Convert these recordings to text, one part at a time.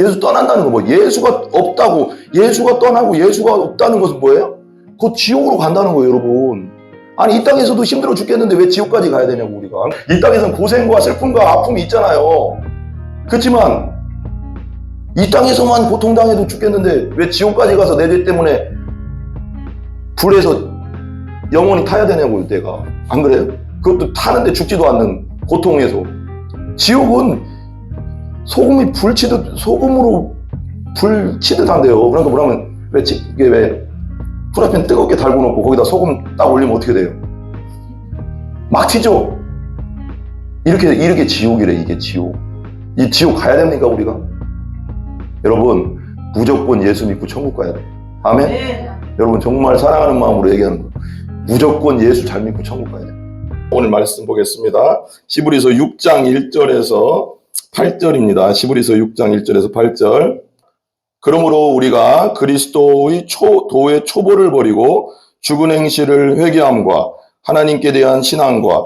예수 떠난다는 거 뭐, 예수가 없다고, 예수가 떠나고 예수가 없다는 것은 뭐예요? 곧 지옥으로 간다는 거예요, 여러분. 아니, 이 땅에서도 힘들어 죽겠는데 왜 지옥까지 가야 되냐고, 우리가. 이 땅에서는 고생과 슬픔과 아픔이 있잖아요. 그렇지만 이 땅에서만 고통당해도 죽겠는데 왜 지옥까지 가서 내 죄 때문에 불에서 영원히 타야 되냐고요, 내가. 안 그래요? 그것도 타는데 죽지도 않는 고통에서. 지옥은 소금이 소금으로 불 치듯 한대요. 그러니까 뭐라면, 이게 왜 프라이팬 뜨겁게 달고 놓고 거기다 소금 딱 올리면 어떻게 돼요? 막 튀죠? 이렇게 지옥이래, 이게 지옥. 이 지옥 가야 됩니까, 우리가? 여러분, 무조건 예수 믿고 천국 가야 돼. 아멘? 네. 여러분, 정말 사랑하는 마음으로 얘기하는 거예요. 무조건 예수 잘 믿고 천국 가야 돼. 오늘 말씀 보겠습니다. 히브리서 6장 1절에서 8절입니다. 히브리서 6장 1절에서 8절. 그러므로 우리가 그리스도의 도의 초보를 버리고 죽은 행실을 회개함과 하나님께 대한 신앙과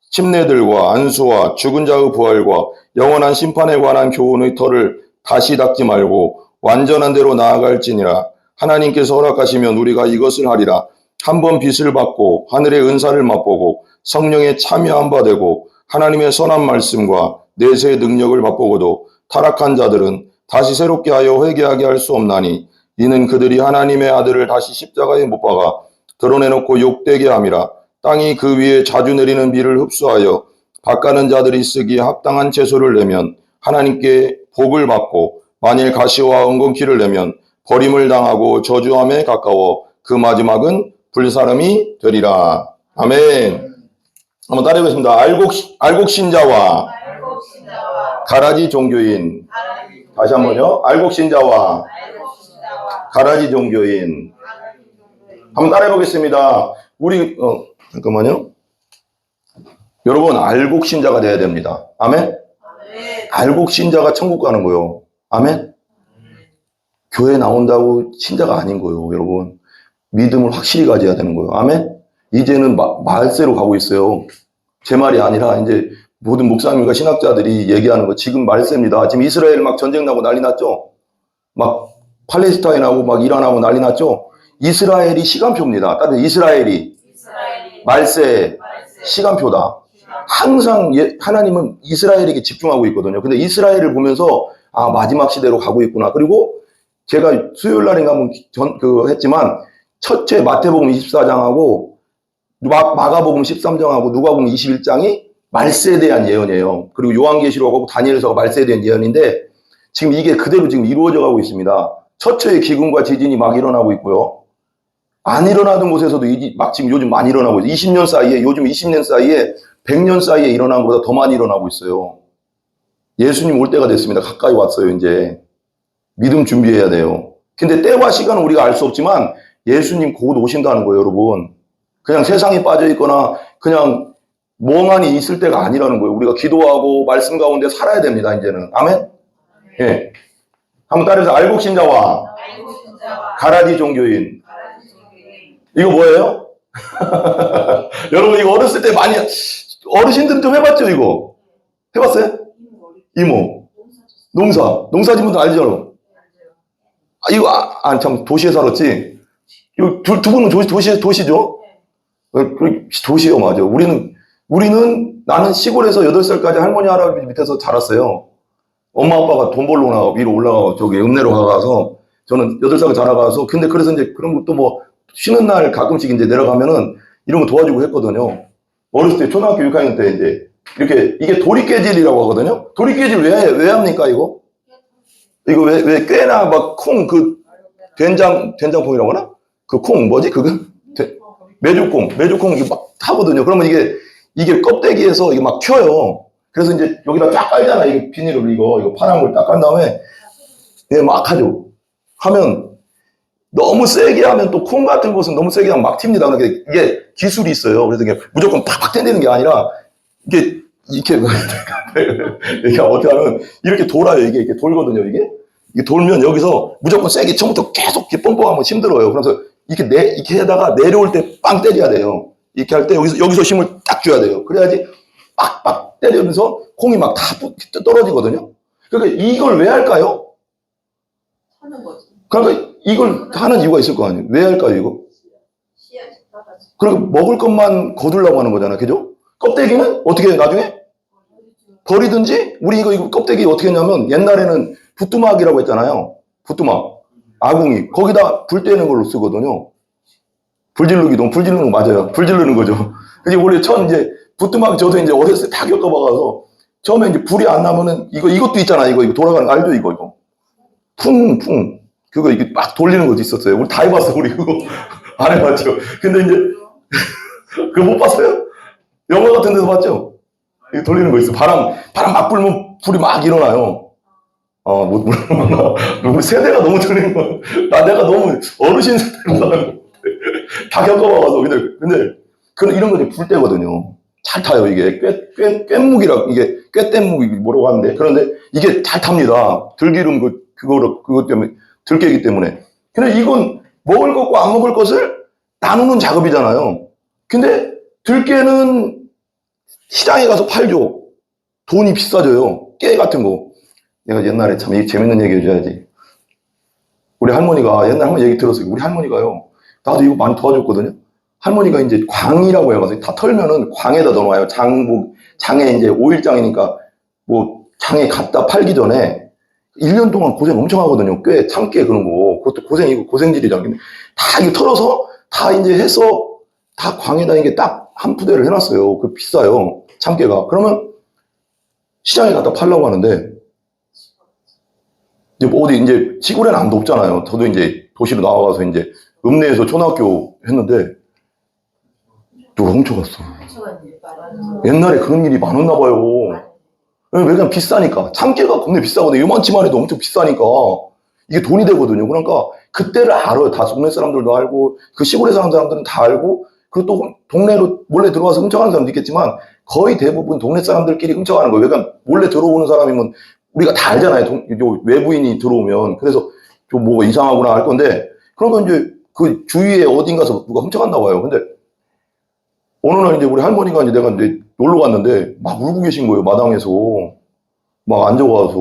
침례들과 안수와 죽은 자의 부활과 영원한 심판에 관한 교훈의 터를 다시 닦지 말고 완전한 대로 나아갈지니라. 하나님께서 허락하시면 우리가 이것을 하리라. 한번 빚을 받고 하늘의 은사를 맛보고 성령에 참여한 바 되고 하나님의 선한 말씀과 내세의 능력을 맛보고도 타락한 자들은 다시 새롭게 하여 회개하게 할 수 없나니 이는 그들이 하나님의 아들을 다시 십자가에 못 박아 드러내놓고 욕되게 함이라. 땅이 그 위에 자주 내리는 비를 흡수하여 밭가는 자들이 쓰기에 합당한 채소를 내면 하나님께 복을 받고 만일 가시와 엉겅퀴를 내면 버림을 당하고 저주함에 가까워 그 마지막은 불사름이 되리라. 아멘. 한번 따라해보겠습니다. 알곡신자와 가라지 종교인. 다시 한번요. 알곡신자와 가라지 종교인. 한번 따라해보겠습니다. 우리 잠깐만요. 여러분, 알곡신자가 돼야 됩니다. 아멘? 알곡신자가 천국 가는 거예요. 아멘? 교회 나온다고 신자가 아닌 거예요, 여러분. 믿음을 확실히 가져야 되는 거예요. 아멘? 이제는 말세로 가고 있어요. 제 말이 아니라 이제 모든 목사님과 신학자들이 얘기하는 거 지금 말세입니다. 지금 이스라엘 막 전쟁 나고 난리 났죠? 막 팔레스타인하고 막 이란하고 난리 났죠? 이스라엘이 시간표입니다. 따라서 이스라엘이 말세 시간표다. 항상 하나님은 이스라엘에게 집중하고 있거든요. 근데 이스라엘을 보면서 아, 마지막 시대로 가고 있구나. 그리고 제가 수요일 날인가 한번 했지만 첫째 마태복음 24장하고 마가복음 13장하고 누가복음 21장이 말세에 대한 예언이에요. 그리고 요한계시록하고 다니엘서가 말세에 대한 예언인데 지금 이게 그대로 지금 이루어져 가고 있습니다. 첫째의 기근과 지진이 막 일어나고 있고요. 안 일어나던 곳에서도 막 지금 요즘 많이 일어나고 있어요. 20년 사이에, 요즘 20년 사이에 100년 사이에 일어난 것보다 더 많이 일어나고 있어요. 예수님 올 때가 됐습니다. 가까이 왔어요, 이제. 믿음 준비해야 돼요. 근데 때와 시간은 우리가 알 수 없지만 예수님 곧 오신다는 거예요, 여러분. 그냥 세상에 빠져 있거나 그냥 멍하니 있을 때가 아니라는 거예요. 우리가 기도하고 말씀 가운데 살아야 됩니다, 이제는. 아멘? 예. 한번 따라해서 알곡신자와 가라지 종교인. 이거 뭐예요? 여러분, 이거 어렸을 때 많이, 어르신들은 좀 해봤죠, 이거? 해봤어요? 이모. 농사짓분들 알죠? 이거, 참, 도시에 살았지? 이거 두 분은 도시죠? 도시요, 맞아. 나는 시골에서 8살까지 할머니, 할아버지 밑에서 자랐어요. 엄마, 아빠가 돈 벌러 나가 위로 올라가고, 저기 읍내로 가서, 저는 8살 자라가서, 근데 그래서 이제 그런 것도 뭐, 쉬는 날 가끔씩 이제 내려가면은 이런 거 도와주고 했거든요. 어렸을 때, 초등학교 6학년 때 이제, 이렇게, 이게 도리깨질이라고 하거든요? 도리깨질 왜 합니까, 이거? 이거 왜 꾀나 막 콩, 된장콩이라고 하나? 그 콩, 뭐지, 그거? 메주콩 이게 막 타거든요. 그러면 이게 껍데기에서 이게 막 튀어요. 그래서 이제 여기다 쫙 깔잖아. 이게 비닐을 이거 파란 걸 딱 깔 다음에, 이게 막 하죠. 하면, 너무 세게 하면 또 콩 같은 것은 너무 세게 하면 막 튑니다. 그러니까 이게 기술이 있어요. 그래서 이게 무조건 팍팍 당기는 게 아니라, 이렇게 어떻게 하면, 이렇게 돌아요. 이게 돌거든요, 이게 돌면 여기서 무조건 세게 처음부터 계속 이렇게 뻥뻥하면 힘들어요. 그래서 이렇게 하다가 내려올 때 빵 때려야 돼요. 이렇게 할 때 여기서 힘을 딱 줘야 돼요. 그래야지 빡빡 때리면서 콩이 막 다 떨어지거든요. 그러니까 이걸 왜 할까요? 하는 거지. 그러니까 이걸 하는 이유가 있을 거 아니에요. 왜 할까요, 이거? 씨앗이 따라서. 그리고 먹을 것만 거두려고 하는 거잖아, 그죠? 껍데기는 어떻게 해요, 나중에? 버리든지, 우리 이거 껍데기 어떻게 했냐면, 옛날에는 부뚜막이라고 했잖아요. 부뚜막. 아궁이. 거기다 불 떼는 걸로 쓰거든요. 불 지르는 거 맞아요. 불 지르는 거죠. 이제 원래 이제 부뚜막 저도 이제 어렸을 때 다 겪어봐서, 처음에 이제 불이 안 나면은, 이것도 있잖아. 이거 돌아가는 거 알죠, 이거. 풍. 그거 이게 막 돌리는 것도 있었어요. 우리 다 해봤어, 우리 그거. 안 해봤죠. 근데 이제, 그거 못 봤어요? 영화 같은 데서 봤죠? 이거 돌리는 거 있어. 바람 막 불면 불이 막 일어나요. 우리 세대가 너무 틀린 거. 내가 너무 어르신 세대로 다 겪어봐서. 근데, 이런 거 불 때거든요. 잘 타요, 이게. 꿰묵이라고, 이게, 꿰뗏묵이 뭐라고 하는데. 그런데 이게 잘 탑니다. 들기름 그것 때문에, 들깨기 때문에. 근데 이건 먹을 것과 안 먹을 것을 나누는 작업이잖아요. 근데 들깨는 시장에 가서 팔죠. 돈이 비싸져요. 깨 같은 거. 내가 옛날에 참 재밌는 얘기 해줘야지. 우리 할머니가, 옛날 한번 얘기 들었어요. 우리 할머니가요. 나도 이거 많이 도와줬거든요. 할머니가 이제 광이라고 해가지고 다 털면은 광에다 넣어놔요. 장에 이제 5일장이니까 뭐 장에 갖다 팔기 전에 1년 동안 고생 엄청 하거든요. 참깨 그런 거. 그것도 고생질이잖아. 다 이게 털어서 다 이제 해서 다 광에다 이게 딱 한 푸대를 해놨어요. 그 비싸요. 참깨가. 그러면 시장에 갖다 팔라고 하는데 이제 시골에는 안 높잖아요. 저도 이제 도시로 나와서 이제 읍내에서 초등학교 했는데 누가 훔쳐갔어. 옛날에 그런 일이 많았나 봐요. 왜냐면 비싸니까. 참깨가 겁나 비싸거든요. 요만치만 해도 엄청 비싸니까 이게 돈이 되거든요. 그러니까 그때를 알아요. 다 동네 사람들도 알고 그 시골에 사는 사람들은 다 알고 그리고 또 동네로 몰래 들어와서 훔쳐가는 사람도 있겠지만 거의 대부분 동네 사람들끼리 훔쳐가는 거예요. 왜냐면 몰래 들어오는 사람이면 우리가 다 알잖아요. 외부인이 들어오면. 그래서 좀 뭐가 이상하구나 할 건데 그러면 이제 그 주위에 어딘가서 누가 훔쳐갔나 봐요. 근데 어느 날 이제 우리 할머니가 이제 내가 이제 놀러 갔는데 막 울고 계신 거예요. 마당에서 막 앉아가서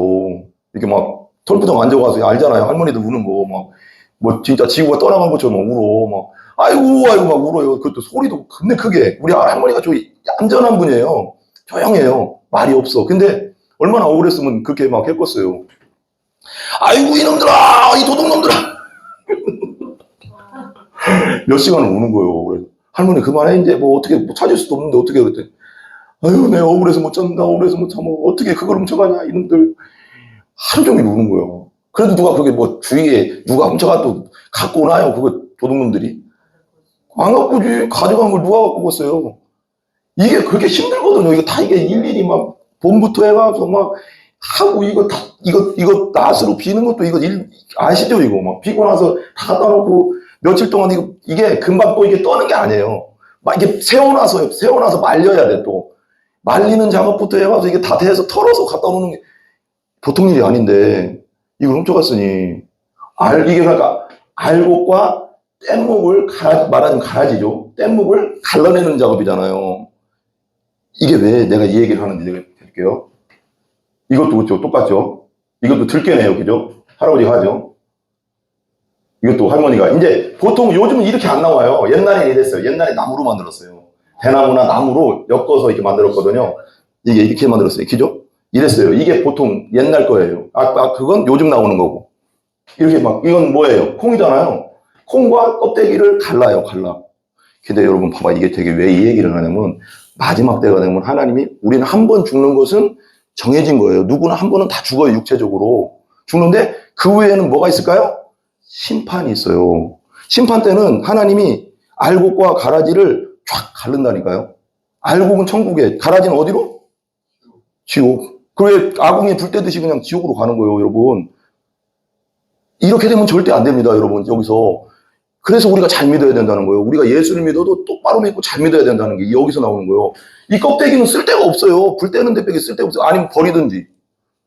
이렇게 막 털부정 앉아가서 알잖아요. 할머니들 우는 거 뭐 진짜 지구가 떠나간 것처럼 울어 막 아이고 막 울어요. 그것도 소리도 겁내 크게. 우리 할머니가 좀 얌전한 분이에요. 조용해요. 말이 없어. 근데 얼마나 억울했으면 그렇게 막 했겠어요. 아이고 이놈들아, 이 도둑놈들아. 몇 시간을 우는 거예요. 그래서 할머니 그만해 이제 뭐 어떻게 뭐 찾을 수도 없는데 어떻게 그랬대. 아유 내가 억울해서 못 참다. 억울해서 못 참아. 어떻게 그걸 훔쳐가냐 이놈들. 하루 종일 우는 거예요. 그래도 누가 그게 뭐 주위에 누가 훔쳐가도 갖고 오나요? 그거 도둑놈들이. 안 갖고 오지. 가져간 걸 누가 갖고 오겠어요. 이게 그렇게 힘들거든요. 이거 다 이게 일일이 막 봄부터 해가서 막 하고 이거 낫으로 비는 것도 아시죠? 이거 막 비고 나서 다 갖다 놓고 며칠 동안 이게 금방 또 이게 떠는 게 아니에요. 막 이게 세워놔서 말려야 돼 또. 말리는 작업부터 해가서 이게 다 대서 털어서 갖다 놓는 게 보통 일이 아닌데 이걸 훔쳐갔으니 이게 그러니까 알곡과 뗏목을 말하자면 가야지죠. 뗏목을 갈라내는 작업이잖아요. 이게 왜 내가 이 얘기를 하는지 내가 드릴게요. 이것도 그렇죠. 똑같죠. 이것도 들깨네요. 그죠? 할아버지가 하죠. 이것도 할머니가 이제 보통 요즘은 이렇게 안 나와요. 옛날에 이랬어요. 옛날에 나무로 만들었어요. 대나무나 나무로 엮어서 이렇게 만들었거든요. 이게 이렇게 만들었어요. 그죠? 이랬어요. 이게 보통 옛날 거예요. 그건 요즘 나오는 거고. 이렇게 이건 뭐예요? 콩이잖아요. 콩과 껍데기를 갈라. 근데 여러분 봐봐. 이게 되게 왜 이 얘기를 하냐면 마지막 때가 되면 하나님이 우리는 한 번 죽는 것은 정해진 거예요. 누구나 한 번은 다 죽어요. 육체적으로. 죽는데 그 후에는 뭐가 있을까요? 심판이 있어요. 심판 때는 하나님이 알곡과 가라지를 쫙 가른다니까요. 알곡은 천국에, 가라지는 어디로? 지옥. 그왜 아궁이에 불 떼듯이 그냥 지옥으로 가는 거예요, 여러분. 이렇게 되면 절대 안 됩니다, 여러분. 여기서. 그래서 우리가 잘 믿어야 된다는 거예요. 우리가 예수를 믿어도 똑바로 믿고 잘 믿어야 된다는 게 여기서 나오는 거예요. 이 껍데기는 쓸데가 없어요. 불 떼는 데 빼기 쓸데가 없어요. 아니면 버리든지.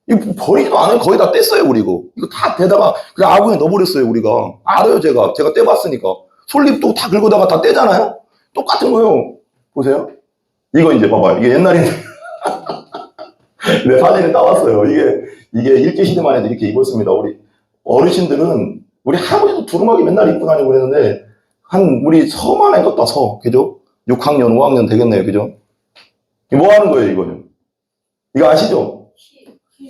이거 버리지도 않아요. 거의 다 뗐어요, 우리 이거. 이거 다 대다가 그냥 아궁이에 넣어버렸어요, 우리가. 알아요, 제가 떼봤으니까. 솔잎도 다 긁어다가 다 떼잖아요. 똑같은 거예요. 보세요. 이거 이제 봐봐요. 이게 옛날인데. 내 사진을 따왔어요. 이게 일제시대만 해도 이렇게 입었습니다. 우리 어르신들은 우리 할아버지도 두루마기 맨날 입고 다니고 그랬는데 우리 서만 해뒀다 서 그죠? 6학년 5학년 되겠네요 그죠? 뭐 하는 거예요 이거는? 이거 아시죠?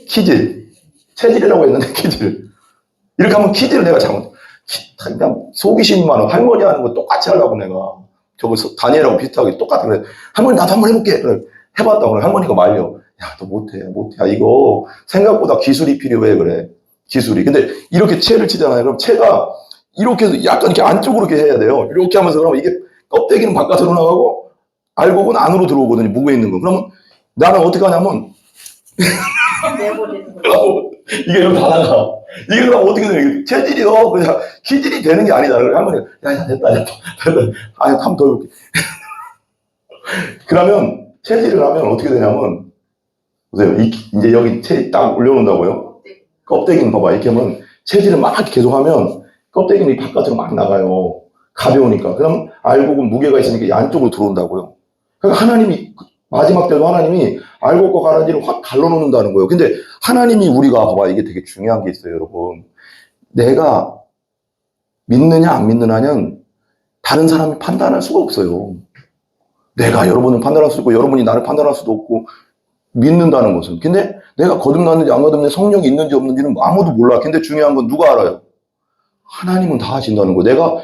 키질 체질이라고 했는데 키질 이렇게 하면 키질을 내가 그냥 속이신 많은 할머니 하는 거 똑같이 하려고 내가 저거 다니엘하고 비슷하게 똑같아 그래 할머니 나도 한번 해볼게 그래 해봤다고 그래 할머니가 말려 야 너 못해 야 이거 생각보다 기술이 필요해 그래 기술이 근데 이렇게 채를 치잖아요 그럼 채가 이렇게 해서 약간 이렇게 안쪽으로 이렇게 해야 돼요 이렇게 하면서 그러면 이게 껍데기는 바깥으로 나가고 알곡은 안으로 들어오거든요 무게 있는 거 그러면 나는 어떻게 하냐면 내버리는 거. 이게 이렇게 다 나가 이게 그럼 어떻게 되냐 체질이 그냥 기질이 되는 게 아니다 그래 할머니 야 됐다 아니 한번 더 해볼게 그러면 체질을 하면 어떻게 되냐면 보세요 이제 여기 채 딱 올려놓는다고요 껍데기는 봐봐 이렇게 하면 체질을 막 계속 하면 껍데기는 바깥으로 막 나가요 가벼우니까 그럼 알곡은 무게가 있으니까 이 안쪽으로 들어온다고요 그러니까 하나님이 마지막 때도 하나님이 알곡과 가라지를 확 갈라놓는다는 거예요 근데 하나님이 우리가 봐봐 이게 되게 중요한 게 있어요 여러분 내가 믿느냐 안 믿느냐는 다른 사람이 판단할 수가 없어요 내가 여러분을 판단할 수 있고 여러분이 나를 판단할 수도 없고 믿는다는 것은 근데 내가 거듭났는지 안 거듭났는지 성령이 있는지 없는지는 아무도 몰라 근데 중요한 건 누가 알아요? 하나님은 다 아신다는 거 내가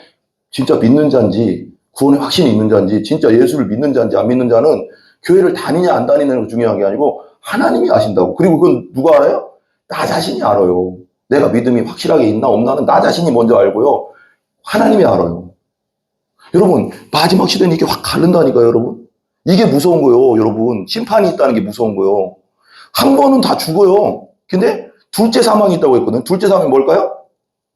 진짜 믿는 자인지 구원에 확신이 있는 자인지 진짜 예수를 믿는 자인지 안 믿는 자는 교회를 다니냐 안 다니냐는 게 중요한 게 아니고 하나님이 아신다고 그리고 그건 누가 알아요? 나 자신이 알아요 내가 믿음이 확실하게 있나 없나는 나 자신이 먼저 알고요 하나님이 알아요 여러분 마지막 시대는 이게 확 가른다니까요 여러분 이게 무서운 거예요 여러분 심판이 있다는 게 무서운 거예요 한 번은 다 죽어요 근데 둘째 사망이 있다고 했거든요 둘째 사망이 뭘까요?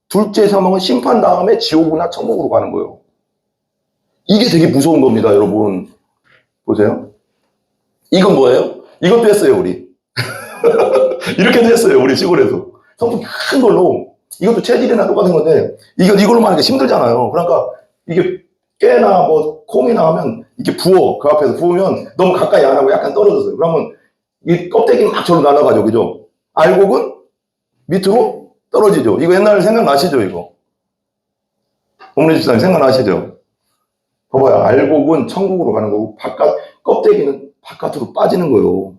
둘째 사망은 심판 다음에 지옥이나 천국으로 가는 거예요 이게 되게 무서운 겁니다 여러분 보세요 이건 뭐예요? 이것도 했어요 우리 이렇게도 했어요 우리 시골에서 성품 큰 걸로 이것도 체질이나 똑같은 건데 이걸로만 하니까 힘들잖아요 그러니까 이게 깨나 뭐 콩이나 하면 이렇게 부어 그 앞에서 부으면 너무 가까이 안 하고 약간 떨어졌어요 그러면 이 껍데기는 막 저로 날아가죠 그죠? 알곡은 밑으로 떨어지죠 이거 옛날 생각나시죠 이거? 어머니 집사님 생각나시죠? 봐봐요 알곡은 천국으로 가는 거고 껍데기는 바깥으로 빠지는 거예요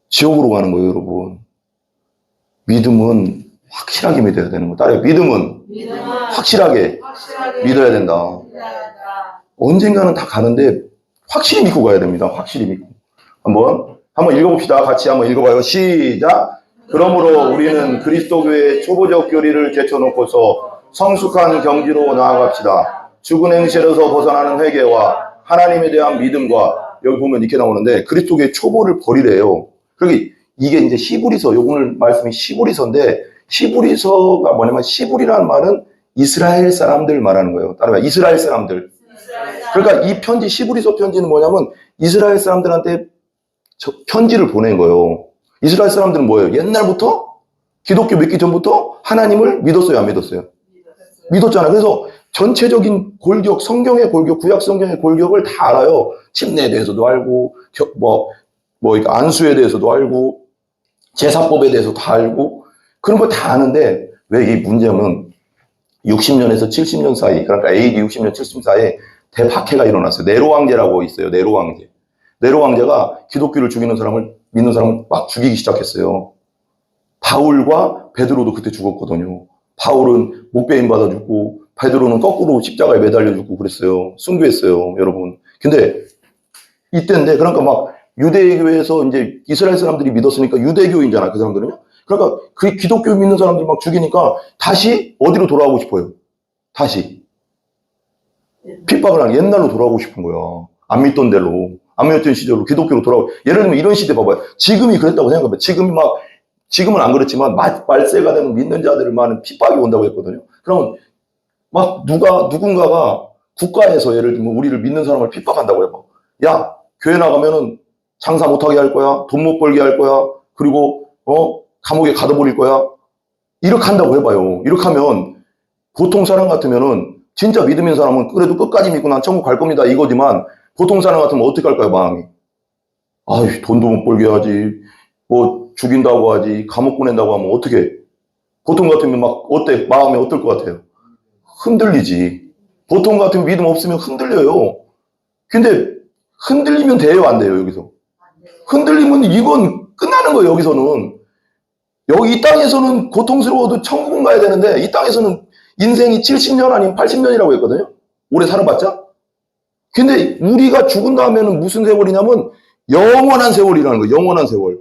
지옥으로 가는 거예요 여러분 믿음은 확실하게 믿어야 되는 거 따라요 믿음은 확실하게 믿어야 된다 언젠가는 다 가는데 확실히 믿고 가야 됩니다 확실히 믿고 한번 읽어봅시다 같이 한번 읽어봐요 시작 그러므로 우리는 그리스도교의 초보적 교리를 제쳐놓고서 성숙한 경지로 나아갑시다 죽은 행실에서 벗어나는 회개와 하나님에 대한 믿음과 여기 보면 이렇게 나오는데 그리스도교의 초보를 버리래요 그러니까 이게 이제 시브리서 오늘 말씀이 시브리서인데 시브리서가 뭐냐면 시브리라는 말은 이스라엘 사람들 말하는 거예요 따라서 이스라엘 사람들 그러니까 이 편지 시브리서 편지는 뭐냐면 이스라엘 사람들한테 편지를 보낸 거예요 이스라엘 사람들은 뭐예요? 옛날부터 기독교 믿기 전부터 하나님을 믿었어요 안 믿었어요? 믿었잖아요 그래서 전체적인 골격 성경의 골격 구약 성경의 골격을 다 알아요 침례에 대해서도 알고 안수에 대해서도 알고 제사법에 대해서 다 알고 그런 걸 다 아는데 왜 이 문제는 60년에서 70년 사이 그러니까 AD 60년 70년 사이에 대박해가 일어났어요 네로 황제라고 있어요 네로 황제가 기독교를 믿는 사람을 막 죽이기 시작했어요 바울과 베드로도 그때 죽었거든요 바울은 목베임 받아 죽고 베드로는 거꾸로 십자가에 매달려 죽고 그랬어요 순교했어요 여러분 근데 이때인데 그러니까 막 유대교에서 이제 이스라엘 사람들이 믿었으니까 유대교인잖아 그 사람들은요 그러니까 그 기독교 믿는 사람들 막 죽이니까 다시 어디로 돌아가고 싶어요 다시 핍박을 하는 옛날로 돌아가고 싶은 거야 안 믿던 데로 안 믿었던 시절로 기독교로 돌아가고 예를 들면 이런 시대 봐봐요 지금이 그랬다고 생각해봐요 지금은 안 그렇지만 말세가 되면 믿는 자들을 많은 핍박이 온다고 했거든요 그러면 막 누군가가 국가에서 예를 들면 우리를 믿는 사람을 핍박한다고 해봐 야 교회 나가면은 장사 못하게 할 거야 돈 못 벌게 할 거야 그리고 감옥에 가둬버릴 거야 이렇게 한다고 해봐요 이렇게 하면 보통 사람 같으면은 진짜 믿음 있는 사람은 그래도 끝까지 믿고 난 천국 갈 겁니다 이거지만 보통 사람 같으면 어떻게 할까요 마음이 아이 돈도 못 벌게 하지 뭐 죽인다고 하지 감옥 보낸다고 하면 어떻게 보통 같으면 막 어때? 마음이 어떨 것 같아요? 흔들리지. 보통 같으면 믿음 없으면 흔들려요. 근데 흔들리면 돼요, 안 돼요, 여기서? 흔들리면 이건 끝나는 거예요, 여기서는. 여기 이 땅에서는 고통스러워도 천국은 가야 되는데 이 땅에서는 인생이 70년 아니면 80년이라고 했거든요. 오래 살아봤자. 근데 우리가 죽은 다음에는 무슨 세월이냐면 영원한 세월이라는 거예요. 영원한 세월.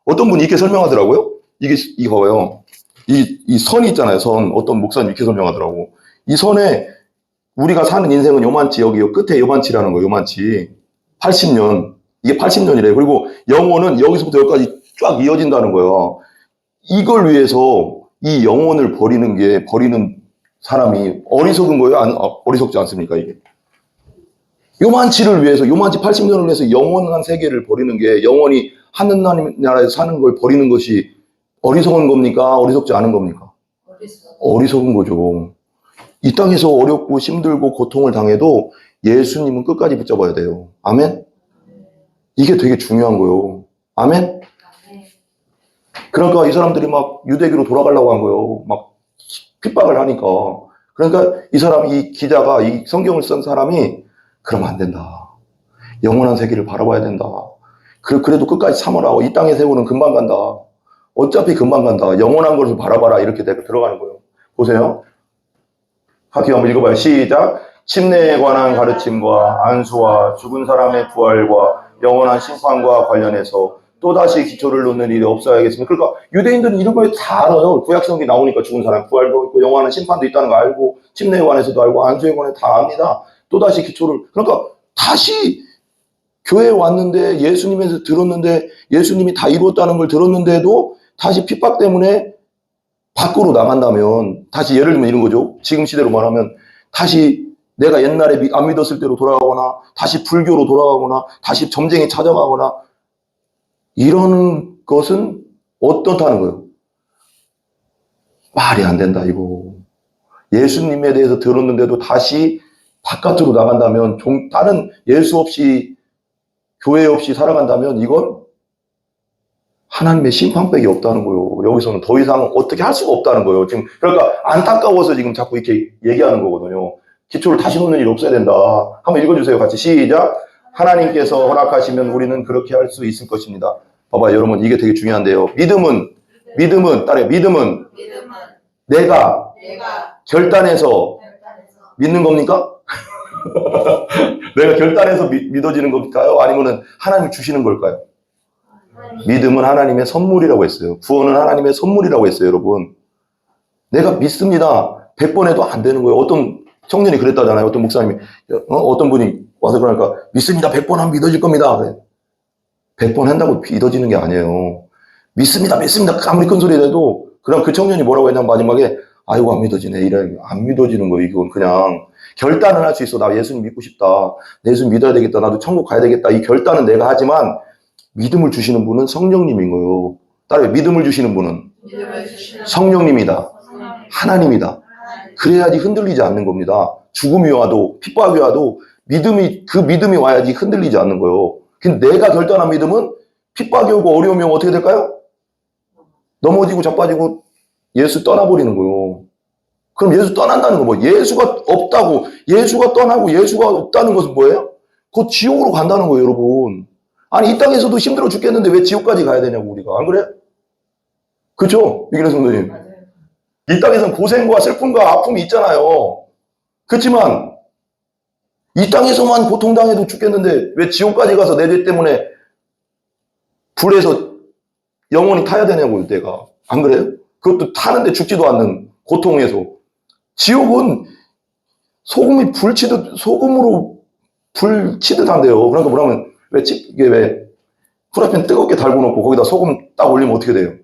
어떤 분이 이렇게 설명하더라고요. 이게 봐봐요. 이 선이 있잖아요. 선. 어떤 목사님 이렇게 설명하더라고. 이 선에 우리가 사는 인생은 요만치, 여기 끝에 요만치라는 거예요. 요만치. 80년. 이게 80년이래요. 그리고 영혼은 여기서부터 여기까지 쫙 이어진다는 거예요. 이걸 위해서 이 영혼을 버리는 사람이 어리석은 거예요? 어리석지 않습니까, 이게? 요만치를 위해서, 요만치 80년을 위해서 영원한 세계를 버리는 게, 영원히 하늘나라에서 사는 걸 버리는 것이 어리석은 겁니까? 어리석지 않은 겁니까? 어리석은 거죠. 이 땅에서 어렵고 힘들고 고통을 당해도 예수님은 끝까지 붙잡아야 돼요. 아멘? 이게 되게 중요한 거예요. 아멘? 그러니까 이 사람들이 막 유대교로 돌아가려고 한 거예요. 막 핍박을 하니까. 그러니까 이 기자가, 이 성경을 쓴 사람이 그러면 안 된다. 영원한 세계를 바라봐야 된다. 그래도 끝까지 참으라. 이 땅의 세월은 금방 간다. 어차피 금방 간다. 영원한 것을 바라봐라. 이렇게 들어가는 거예요. 보세요. 같이 한번 읽어봐요. 시작. 침례에 관한 가르침과 안수와 죽은 사람의 부활과 영원한 심판과 관련해서 또다시 기초를 놓는 일이 없어야겠습니다. 그러니까 유대인들은 이런 걸 다 알아요. 구약성경이 나오니까 죽은 사람 부활도 있고 영원한 심판도 있다는 거 알고 침례에 관해서도 알고 안수에 관해서 다 압니다. 또다시 기초를, 그러니까 다시 교회에 왔는데 예수님에서 들었는데 예수님이 다 이루었다는 걸 들었는데도 다시 핍박 때문에 밖으로 나간다면, 다시 예를 들면 이런 거죠. 지금 시대로 말하면 다시 내가 옛날에 안 믿었을 때로 돌아가거나 다시 불교로 돌아가거나 다시 점쟁이 찾아가거나 이런 것은 어떻다는 거예요? 말이 안 된다, 이거. 예수님에 대해서 들었는데도 다시 바깥으로 나간다면, 다른 예수 없이, 교회 없이 살아간다면 이건 하나님의 심판밖에 없다는 거예요. 여기서는 더 이상 어떻게 할 수가 없다는 거예요. 지금, 그러니까 안타까워서 지금 자꾸 이렇게 얘기하는 거거든요. 기초를 다시 놓는 일이 없어야 된다. 한번 읽어주세요. 같이 시작. 하나님께서 허락하시면 우리는 그렇게 할 수 있을 것입니다. 봐봐요, 여러분. 이게 되게 중요한데요. 믿음은, 따라요. 믿음은 내가 결단해서 믿는 겁니까? 내가 결단해서 믿어지는 걸까요? 아니면 하나님이 주시는 걸까요? 믿음은 하나님의 선물이라고 했어요. 구원은 하나님의 선물이라고 했어요, 여러분. 내가 믿습니다. 100번 해도 안 되는 거예요. 어떤 청년이 그랬다잖아요. 어떤 목사님이, 어떤 분이 와서 그러니까, 믿습니다. 100번 하면 믿어질 겁니다. 그래. 100번 한다고 믿어지는 게 아니에요. 믿습니다. 아무리 큰 소리 해도, 그럼 그 청년이 뭐라고 했냐면 마지막에, 아이고, 안 믿어지네. 이래. 안 믿어지는 거예요. 이건 그냥. 결단을 할 수 있어. 나 예수님 믿고 싶다. 내 예수님 믿어야 되겠다. 나도 천국 가야 되겠다. 이 결단은 내가 하지만, 믿음을 주시는 분은 성령님인 거예요. 따라요. 믿음을 주시는 분은 성령님이다. 하나님이다. 그래야지 흔들리지 않는 겁니다. 죽음이 와도, 핍박이 와도, 그 믿음이 와야지 흔들리지 않는 거예요. 근데 내가 결단한 믿음은 핍박이 오고 어려움이 오면 어떻게 될까요? 넘어지고 자빠지고 예수 떠나버리는 거예요. 그럼 예수 떠난다는 건 뭐? 예수가 없다고, 예수가 떠나고 예수가 없다는 것은 뭐예요? 곧 지옥으로 간다는 거예요, 여러분. 아니, 이 땅에서도 힘들어 죽겠는데 왜 지옥까지 가야 되냐고, 우리가. 안 그래? 그렇죠? 이기래 성도님. 이 땅에서는 고생과 슬픔과 아픔이 있잖아요. 그렇지만 이 땅에서만 고통당해도 죽겠는데 왜 지옥까지 가서 내 죄 때문에 불에서 영원히 타야 되냐고, 내가. 안 그래요? 그것도 타는데 죽지도 않는 고통에서. 지옥은 소금으로 불 치듯 한대요. 그러니까 뭐라면, 이게 왜 후라이팬 뜨겁게 달고 놓고 거기다 소금 딱 올리면 어떻게 돼요?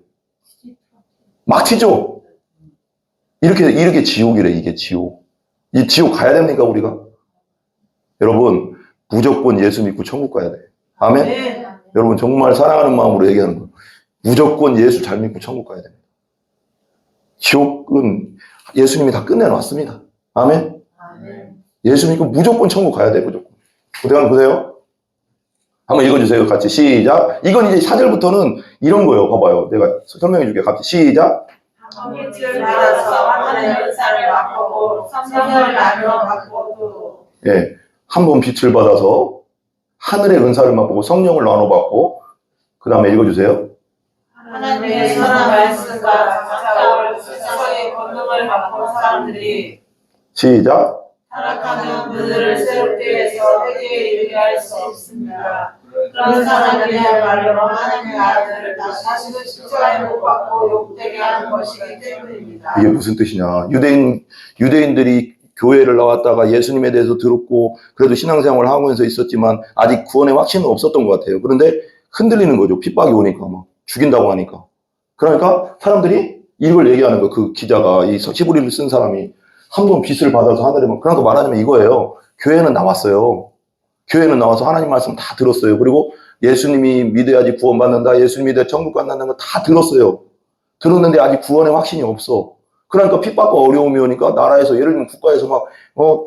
막 튀죠? 이렇게 지옥이래, 이게 지옥. 이 지옥 가야 됩니까, 우리가? 여러분, 무조건 예수 믿고 천국 가야 돼. 아멘? 네. 여러분, 정말 사랑하는 마음으로 얘기하는 거예요. 무조건 예수 잘 믿고 천국 가야 됩니다. 지옥은 예수님이 다 끝내놨습니다. 아멘? 예수 믿고 무조건 천국 가야 돼, 무조건. 고대관 보세요. 한번 읽어주세요. 같이 시작. 이건 이제 4절부터는 이런 거예요. 봐봐요. 내가 설명해 줄게. 같이 시작. 빛을 받아서 하늘의 은사를 맛보고 성령을 나누어 맛보고. 예, 한 번 빛을 받아서 하늘의 은사를 맛보고 성령을 나눠받고 그 다음에 읽어주세요. 하나님의 선한 말씀과 가까운 세상의 권능을 맛본 사람들이 시작. 타락하는 그들을 새롭게 해서 회개에 이르게 할 수 있습니다. 그런 사람들이야말로 하나님의 아들을 다시는 십자가에 못 박고 욕되게 하는 것이기 때문입니다. 이게 무슨 뜻이냐? 유대인들이 교회를 나왔다가 예수님에 대해서 들었고 그래도 신앙생활을 하면서 있었지만 아직 구원의 확신은 없었던 것 같아요. 그런데 흔들리는 거죠. 핍박이 오니까 막 죽인다고 하니까. 그러니까 사람들이 이걸 얘기하는 거예요. 그 기자가 이 히브리를 쓴 사람이 한 번 빛을 받아서 하늘에 그러니까 말하자면 이거예요. 교회는 나왔어요. 교회는 나와서 하나님 말씀 다 들었어요. 그리고 예수님이 믿어야지 구원받는다. 예수님이 믿어야 천국 간다는 거 다 들었어요. 들었는데 아직 구원의 확신이 없어. 그러니까 핍박과 어려움이 오니까 나라에서 예를 들면 국가에서 막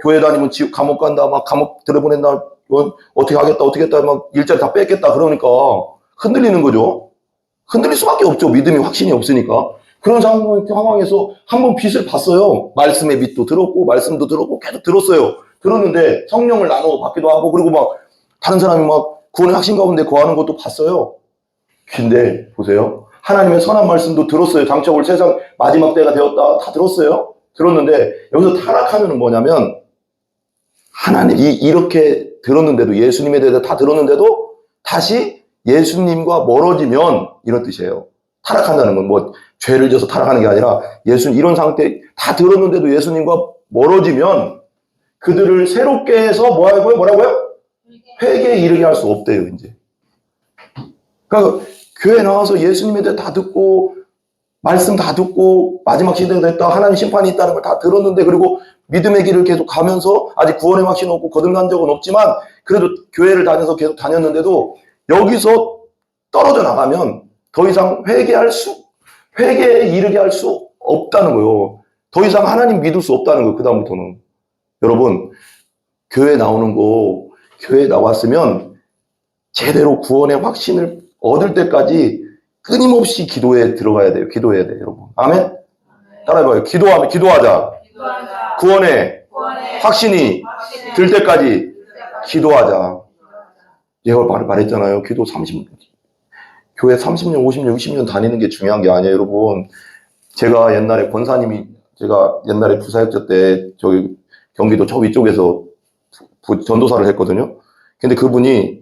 교회 다니면 지옥 감옥 간다. 막 감옥 들여보낸다. 어떻게 하겠다. 어떻게 했다. 막 일자리 다 뺏겠다. 그러니까 흔들리는 거죠. 흔들릴 수밖에 없죠. 믿음이 확신이 없으니까. 그런 상황에서 한번 빛을 봤어요. 말씀의 빛도 들었고 말씀도 들었고 계속 들었어요. 들었는데 성령을 나눠 받기도 하고 그리고 막 다른 사람이 막 구원의 확신 가운데 거하는 것도 봤어요. 근데 보세요. 하나님의 선한 말씀도 들었어요. 장차 세상 마지막 때가 되었다. 다 들었어요. 들었는데 여기서 타락하면 뭐냐면 하나님이 이렇게 들었는데도 예수님에 대해서 다 들었는데도 다시 예수님과 멀어지면 이런 뜻이에요. 타락한다는 건 뭐 죄를 져서 타락하는 게 아니라 예수님 이런 상태 다 들었는데도 예수님과 멀어지면 그들을 새롭게 해서 뭐라고요? 회개에 이르게 할 수 없대요, 이제. 그러니까 교회 나와서 예수님에 대해 다 듣고 말씀 다 듣고 마지막 시대가 됐다. 하나님 심판이 있다는 걸 다 들었는데 그리고 믿음의 길을 계속 가면서 아직 구원의 확신 없고 거듭난 적은 없지만 그래도 교회를 다녀서 계속 다녔는데도 여기서 떨어져 나가면 더 이상 회개에 이르게 할 수 없다는 거예요. 더 이상 하나님 믿을 수 없다는 거예요. 그다음부터는. 여러분, 교회 나오는 거, 교회 나왔으면 제대로 구원의 확신을 얻을 때까지 끊임없이 기도에 들어가야 돼요. 기도해야 돼요, 여러분. 아멘? 따라해봐요. 기도하자. 구원의 확신이 들 때까지 기도하자. 제가 말했잖아요. 교회 30년, 50년, 60년 다니는 게 중요한 게 아니에요, 여러분. 제가 옛날에 제가 옛날에 부사역자 때 저기 경기도 저 위쪽에서 전도사를 했거든요. 근데 그분이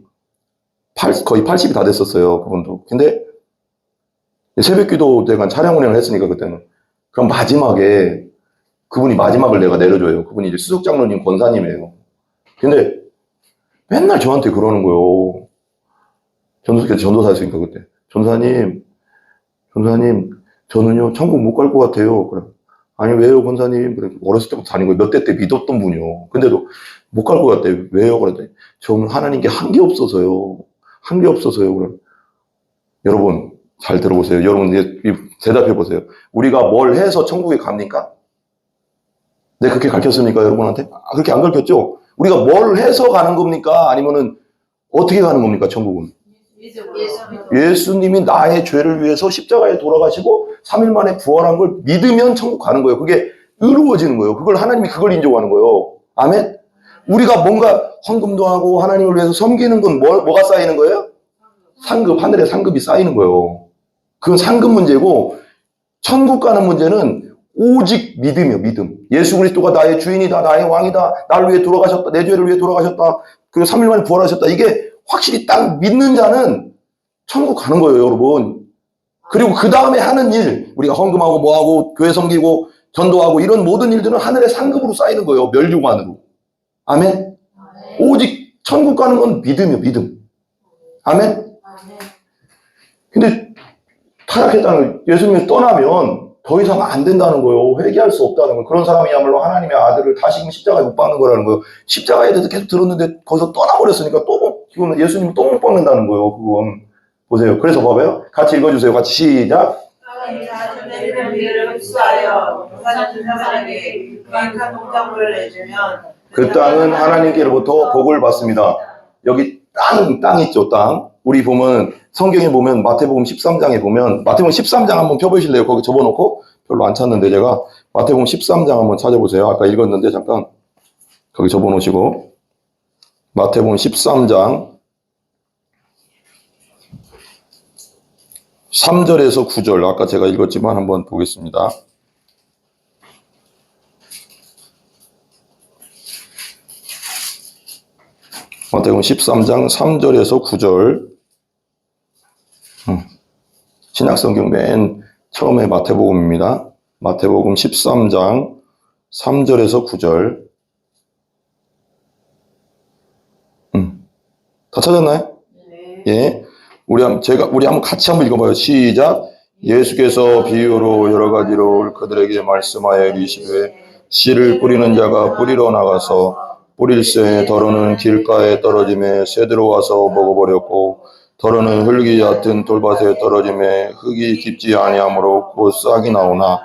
거의 80이 다 됐었어요, 그분도. 근데 새벽 기도 때가 차량 운행을 했으니까 그때는. 그럼 마지막에 그분이 마지막을 내가 내려줘요. 그분이 이제 수석장로님 권사님이에요. 근데 맨날 저한테 그러는 거예요. 전도사였으니까 그때. 전사님, 저는요, 천국 못 갈 것 같아요. 그래. 아니, 왜요, 권사님? 그래. 어렸을 때부터 다닌 거예요. 몇 대 때 믿었던 분이요. 근데도 못 갈 것 같아요. 왜요? 그랬더니, 저는 하나님께 한 게 없어서요. 한 게 없어서요. 그래. 여러분, 잘 들어보세요. 여러분, 이제 대답해 보세요. 우리가 뭘 해서 천국에 갑니까? 네, 그렇게 가르쳤습니까, 여러분한테? 그렇게 안 가르쳤죠? 우리가 뭘 해서 가는 겁니까? 아니면은, 어떻게 가는 겁니까, 천국은? 예수님이 나의 죄를 위해서 십자가에 돌아가시고 3일 만에 부활한 걸 믿으면 천국 가는 거예요. 그게 의로워지는 거예요. 하나님이 그걸 인정하는 거예요. 아멘? 우리가 뭔가 헌금도 하고 하나님을 위해서 섬기는 건 뭐가 쌓이는 거예요? 상급, 하늘의 상급이 쌓이는 거예요. 그건 상급 문제고 천국 가는 문제는 오직 믿음이요, 믿음. 예수 그리스도가 나의 주인이다, 나의 왕이다, 나를 위해 돌아가셨다, 내 죄를 위해 돌아가셨다, 그리고 3일 만에 부활하셨다. 이게 확실히 딱 믿는 자는 천국 가는 거예요, 여러분. 그리고 그 다음에 하는 일, 우리가 헌금하고 뭐하고 교회 섬기고 전도하고 이런 모든 일들은 하늘의 상급으로 쌓이는 거예요, 멸류관으로. 아멘? 오직 천국 가는 건 믿음이에요, 믿음. 아멘? 근데 타락했다는 예수님이 떠나면 더 이상 안 된다는 거예요. 회개할 수 없다는 거예요. 그런 사람이야말로 하나님의 아들을 다시금 십자가에 못 박는 거라는 거예요. 십자가에 대해서 계속 들었는데 거기서 떠나버렸으니까 지금 예수님 또 못 박는다는 거예요. 그건 보세요. 그래서 봐봐요. 같이 읽어주세요. 같이 시작. 그 땅은 하나님께로부터 복을 받습니다. 여기 땅 있죠, 땅. 우리 보면 성경에 보면 마태복음 13장에 보면 마태복음 13장 한번 펴보실래요? 거기 접어놓고 별로 안 찾는데 제가 마태복음 13장 한번 찾아보세요. 아까 읽었는데 잠깐 거기 접어놓으시고 마태복음 13장 3절에서 9절 아까 제가 읽었지만 한번 보겠습니다. 마태복음 13장 3절에서 9절 신약성경 맨 처음에 마태복음입니다. 마태복음 13장 3절에서 9절 다 찾았나요? 네. 예. 우리 한번 같이 한번 읽어봐요. 시작. 예수께서 비유로 여러 가지로 그들에게 말씀하여 이르시되 씨를 뿌리는 자가 뿌리러 나가서 뿌릴새 더러는 길가에 떨어짐에 새들어 와서 먹어버렸고 더러는 흙이 얕은 돌밭에 떨어짐에 흙이 깊지 아니하므로 곧 싹이 나오나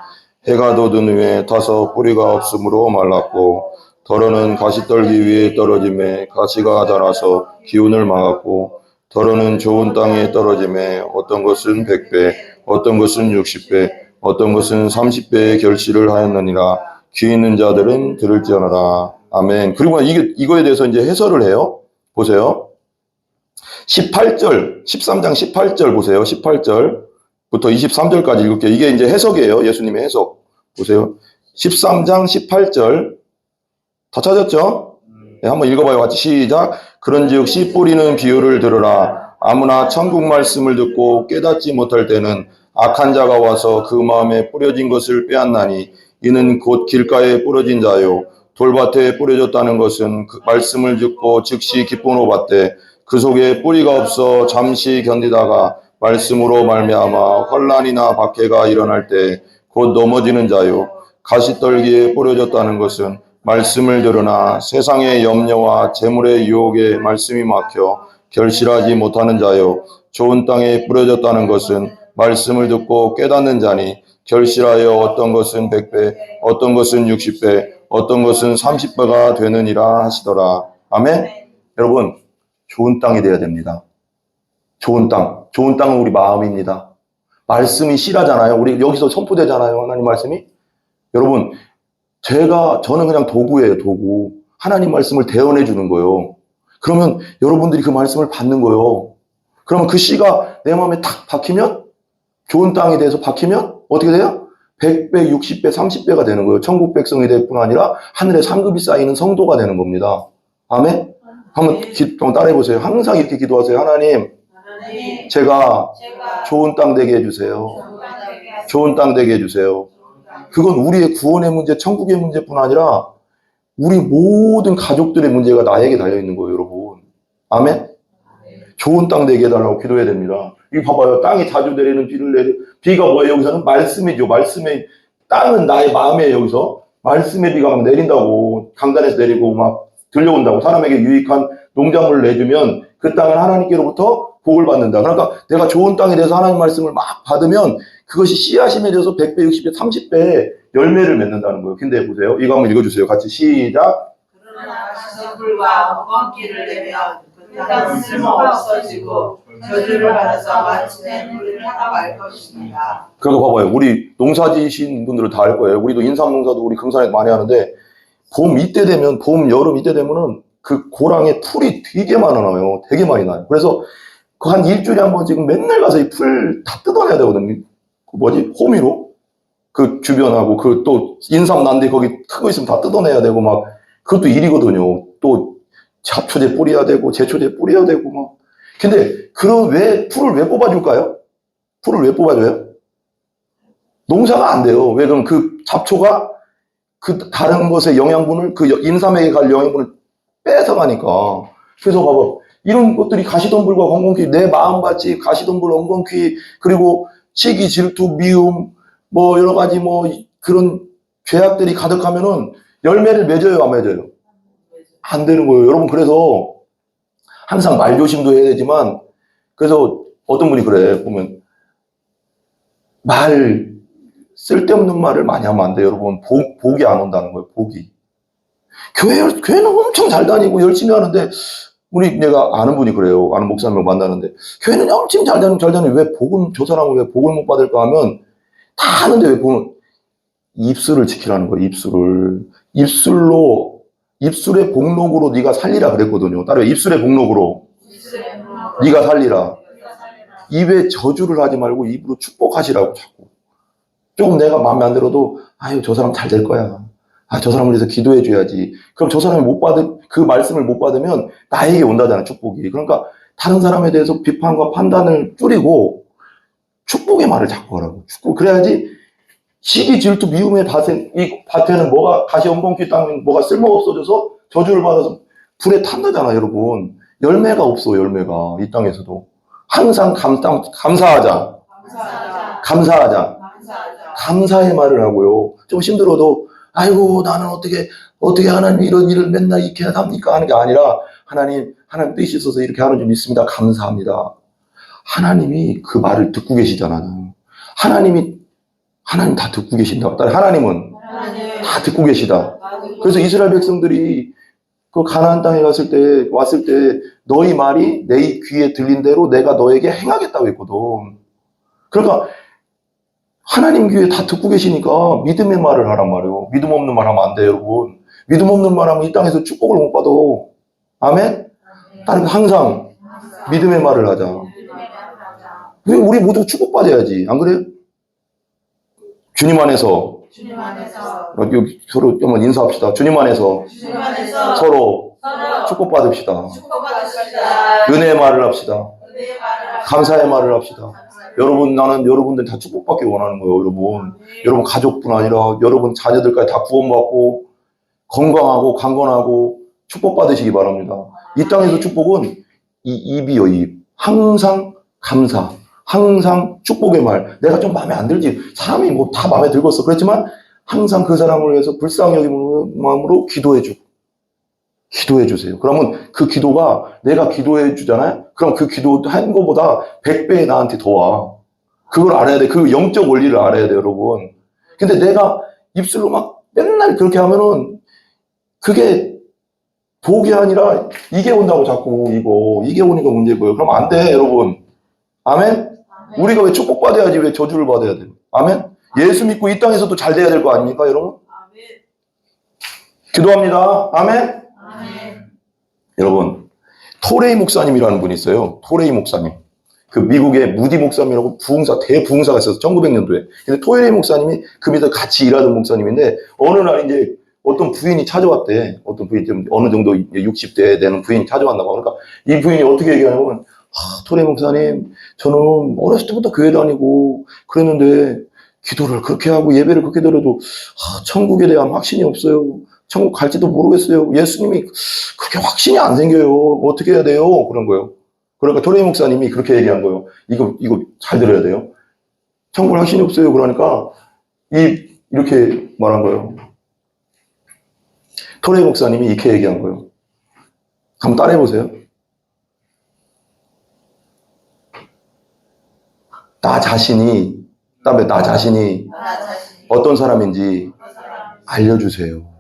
해가 돋은 후에 타서 뿌리가 없으므로 말랐고 더러는 가시떨기 위에 떨어짐에 가시가 자라서 기운을 막았고 더러는 좋은 땅에 떨어짐에 어떤 것은 100배 어떤 것은 60배 어떤 것은 30배의 결실을 하였느니라. 귀 있는 자들은 들을지어라. 아멘. 그리고 이거에 대해서 이제 해설을 해요. 보세요. 18절 13장 18절 보세요. 18절부터 23절까지 읽을게요. 이게 이제 해석이에요. 예수님의 해석. 보세요. 13장 18절 다 찾았죠? 네, 한번 읽어봐요. 같이 시작. 그런즉 씨 뿌리는 비유를 들으라. 아무나 천국 말씀을 듣고 깨닫지 못할 때는 악한 자가 와서 그 마음에 뿌려진 것을 빼앗나니 이는 곧 길가에 뿌려진 자요 돌밭에 뿌려졌다는 것은 그 말씀을 듣고 즉시 기쁨으로 받되 그 속에 뿌리가 없어 잠시 견디다가 말씀으로 말미암아 환난이나 박해가 일어날 때 곧 넘어지는 자요 가시떨기에 뿌려졌다는 것은 말씀을 들으나 세상의 염려와 재물의 유혹에 말씀이 막혀 결실하지 못하는 자요 좋은 땅에 뿌려졌다는 것은 말씀을 듣고 깨닫는 자니 결실하여 어떤 것은 100배 어떤 것은 60배 어떤 것은 30배가 되느니라 하시더라. 아멘. 여러분 좋은 땅이 돼야 됩니다. 좋은 땅은 우리 마음입니다. 말씀이 씨라잖아요. 우리 여기서 선포되잖아요. 하나님 말씀이. 여러분 저는 그냥 도구예요. 도구. 하나님 말씀을 대언해 주는 거예요. 그러면 여러분들이 그 말씀을 받는 거예요. 그러면 그 씨가 내 마음에 탁 박히면 좋은 땅에 대해서 박히면 어떻게 돼요? 100배, 60배, 30배가 되는 거예요. 천국 백성이 될 뿐 아니라 하늘에 상급이 쌓이는 성도가 되는 겁니다. 아멘? 한번 따라해 보세요. 항상 이렇게 기도하세요. 하나님, 제가 좋은 땅 되게 해주세요. 좋은 땅 되게 해주세요. 그건 우리의 구원의 문제, 천국의 문제뿐 아니라 우리 모든 가족들의 문제가 나에게 달려있는 거예요, 여러분. 아멘? 좋은 땅 되게 해달라고 기도해야 됩니다. 이거 봐봐요. 땅이 자주 내리는 비가 뭐예요? 여기서는 말씀이죠. 말씀의 땅은 나의 마음이에요. 여기서 말씀의 비가 막 내린다고 강단에서 내리고 막 들려온다고 사람에게 유익한 농작물을 내주면 그 땅은 하나님께로부터 복을 받는다. 그러니까 내가 좋은 땅에 대해서 하나님 말씀을 막 받으면 그것이 씨앗이 맺어서 100배, 60배, 30배 열매를 맺는다는 거예요. 근데 보세요. 이거 한번 읽어주세요. 같이 시작. 그러나 시선불과 엉겅퀴를 내면 그 땅은 쓸모가 없어지고 저주를 받아서 마침내 뿌리를 하나 말 것입니다. 그러니까 봐봐요. 우리 농사 지으신 분들은 다 알 거예요. 우리도 인삼농사도 우리 금산에 많이 하는데 봄, 여름 이때 되면은 그 고랑에 풀이 되게 많아 나요. 되게 많이 나요. 그래서 그 한 일주일에 한 번 지금 맨날 가서 이 풀 다 뜯어내야 되거든요. 호미로? 그 주변하고 그 또 인삼 난데 거기 크고 있으면 다 뜯어내야 되고 막 그것도 일이거든요. 또 잡초제 뿌려야 되고 제초제 뿌려야 되고 막. 근데 풀을 왜 뽑아줄까요? 풀을 왜 뽑아줘요? 농사가 안 돼요. 왜 그럼 그 잡초가 그 다른 것의 영양분을 그 인삼에게 갈 영양분을 뺏어가니까. 그래서 봐봐. 이런 것들이 가시덤불과 엉겅퀴, 내 마음같이 가시덤불, 엉겅퀴, 그리고 시기, 질투, 미움, 뭐 여러 가지 뭐 그런 죄악들이 가득하면은 열매를 맺어요, 안 맺어요? 안 되는 거예요. 여러분, 그래서 항상 말조심도 해야 되지만, 그래서 어떤 분이 그래, 보면, 쓸데없는 말을 많이 하면 안 돼요, 여러분. 복이 안 온다는 거예요, 복이. 교회는 엄청 잘 다니고 열심히 하는데, 내가 아는 분이 그래요. 아는 목사님을 만나는데, 교회는 엄청 잘 다니고 왜 저 사람은 왜 복을 못 받을까 하면, 다 하는데 왜 복을, 입술을 지키라는 거예요. 입술의 복록으로 네가 살리라 그랬거든요. 따라요. 입술의 복록으로 네가 살리라. 입에 저주를 하지 말고 입으로 축복하시라고 자꾸. 조금 내가 마음에 안 들어도 아유 저 사람 잘 될 거야. 아 저 사람을 위해서 기도해 줘야지. 그럼 저 사람이 그 말씀을 못 받으면 나에게 온다잖아 축복이. 그러니까 다른 사람에 대해서 비판과 판단을 줄이고 축복의 말을 자꾸 하라고. 축복. 그래야지 시기 질투 미움의 이 밭에는 뭐가 가시 엉겅퀴 땅은 뭐가 쓸모가 없어져서 저주를 받아서 불에 탄다잖아 여러분. 열매가 없어 열매가 이 땅에서도. 항상 감사하자. 감사의 말을 하고요. 좀 힘들어도 아이고 나는 어떻게 하나님 이런 일을 맨날 이렇게 합니까 하는 게 아니라 하나님 뜻이 있어서 이렇게 하는 줄 믿습니다. 감사합니다. 하나님이 그 말을 듣고 계시잖아요. 하나님 다 듣고 계신다. 하나님은 다 듣고 계시다. 그래서 이스라엘 백성들이 그 가나안 땅에 왔을 때 너희 말이 내 귀에 들린 대로 내가 너에게 행하겠다고 했거든. 그러니까 하나님 귀에 다 듣고 계시니까 믿음의 말을 하란 말이에요. 믿음 없는 말 하면 안 돼요, 여러분. 믿음 없는 말 하면 이 땅에서 축복을 못 받아. 아멘? 따라서 항상 믿음의 말을 하자. 우리 모두 축복받아야지. 안 그래요? 주님 안에서 여기 서로 한번 인사합시다. 주님 안에서 서로 축복받읍시다. 은혜의 말을 합시다. 감사의 말을 합시다. 여러분, 나는 여러분들 다 축복받기 원하는 거예요, 여러분. 여러분 가족뿐 아니라 여러분 자녀들까지 다 구원받고 건강하고 강건하고 축복받으시기 바랍니다. 이 땅에서 축복은 이 입이요, 입. 항상 감사. 항상 축복의 말. 내가 좀 마음에 안 들지. 사람이 뭐 다 마음에 들겠어. 그렇지만 항상 그 사람을 위해서 불쌍히 여기는 마음으로 기도해 주세요. 그러면 그 기도가 내가 기도해 주잖아요. 그럼 그 기도한 것보다 100배 나한테 더 와. 그걸 알아야 돼. 그 영적 원리를 알아야 돼, 여러분. 근데 내가 입술로 막 맨날 그렇게 하면은 그게 복이 아니라 이게 온다고 자꾸 이게 오니까 문제고요. 그럼 안 돼, 여러분. 아멘? 우리가 왜 축복받아야지 왜 저주를 받아야 돼요? 아멘? 예수 믿고 이 땅에서도 잘 돼야 될 거 아닙니까, 여러분? 기도합니다. 아멘? 여러분, 토레이 목사님이라는 분이 있어요. 토레이 목사님. 그 미국의 무디 목사님이라고 대부흥사가 있어서 1900년도에. 근데 토레이 목사님이 그 밑에 같이 일하던 목사님인데 어느 날 이제 어떤 부인이 찾아왔대. 어떤 부인이 좀 어느 정도 60대 되는 부인이 찾아왔나 봐. 그러니까 이 부인이 어떻게 얘기하냐면 토레이 목사님, 저는 어렸을 때부터 교회 다니고 그랬는데 기도를 그렇게 하고 예배를 그렇게 드려도 천국에 대한 확신이 없어요. 천국 갈지도 모르겠어요. 예수님이 그렇게 확신이 안 생겨요. 어떻게 해야 돼요? 그런 거예요. 그러니까 토레이 목사님이 그렇게 얘기한 거예요. 이거 잘 들어야 돼요. 천국 확신이 없어요. 그러니까 이렇게 말한 거예요. 토레이 목사님이 이렇게 얘기한 거예요. 한번 따라해 보세요. 나 자신이 어떤 사람인지 알려주세요.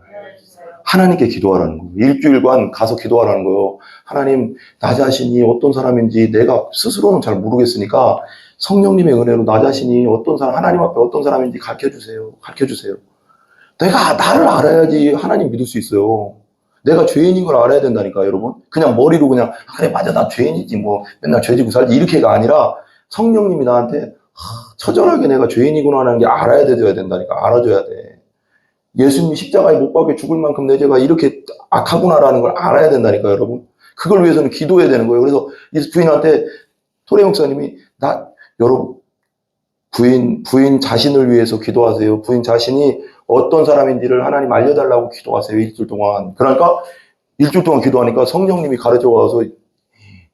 하나님께 기도하라는 거예요. 일주일간 가서 기도하라는 거예요. 하나님, 나 자신이 어떤 사람인지 내가 스스로는 잘 모르겠으니까 성령님의 은혜로 나 자신이 하나님 앞에 어떤 사람인지 가르쳐주세요. 내가 나를 알아야지 하나님 믿을 수 있어요. 내가 죄인인 걸 알아야 된다니까, 여러분. 그냥 머리로 그래, 맞아, 나 죄인이지, 뭐, 맨날 죄지고 살지, 이렇게가 아니라 성령님이 나한테 처절하게 내가 죄인이구나 하는 게 알아야 된다니까, 알아줘야 돼. 예수님이 십자가에 못 박혀 죽을 만큼 내 죄가 이렇게 악하구나라는 걸 알아야 된다니까, 여러분. 그걸 위해서는 기도해야 되는 거예요. 그래서 이 부인한테 토레 목사님이 여러분, 부인 자신을 위해서 기도하세요. 부인 자신이 어떤 사람인지를 하나님 알려달라고 기도하세요. 일주일 동안. 그러니까 일주일 동안 기도하니까 성령님이 가르쳐와서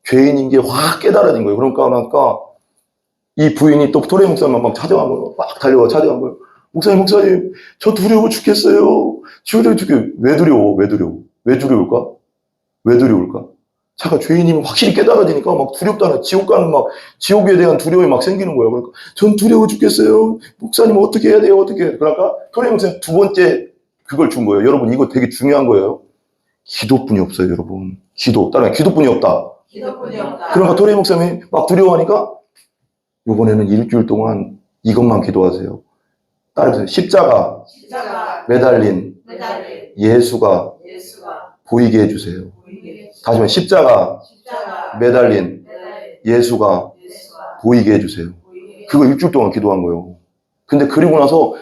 죄인인 게 확 깨달아진 거예요. 그러니까 이 부인이 또 토레 목사님만 막 찾아간 거예요. 막 달려와 찾아간 거예요. 목사님, 저 두려워 죽겠어요. 왜 두려울까? 자가 죄인이면 확실히 깨달아지니까 막 두렵다는, 지옥에 대한 두려움이 막 생기는 거예요. 그러니까, 전 두려워 죽겠어요. 목사님, 어떻게 해야 돼요? 그러니까, 토레 목사님 두 번째 그걸 준 거예요. 여러분, 이거 되게 중요한 거예요. 기도뿐이 없어요, 여러분. 기도뿐이 없다. 그러니까 토레 목사님이 막 두려워하니까, 이번에는 일주일 동안 이것만 기도하세요. 따라서 십자가 십자가 매달린 매달린 예수가 예수가 보이게 해주세요. 보이게 다시 한번 십자가 십자가 매달린 매달린 예수가 예수가 보이게 해주세요. 보이게 그거 일주일 동안 기도한 거예요. 근데 그리고 나서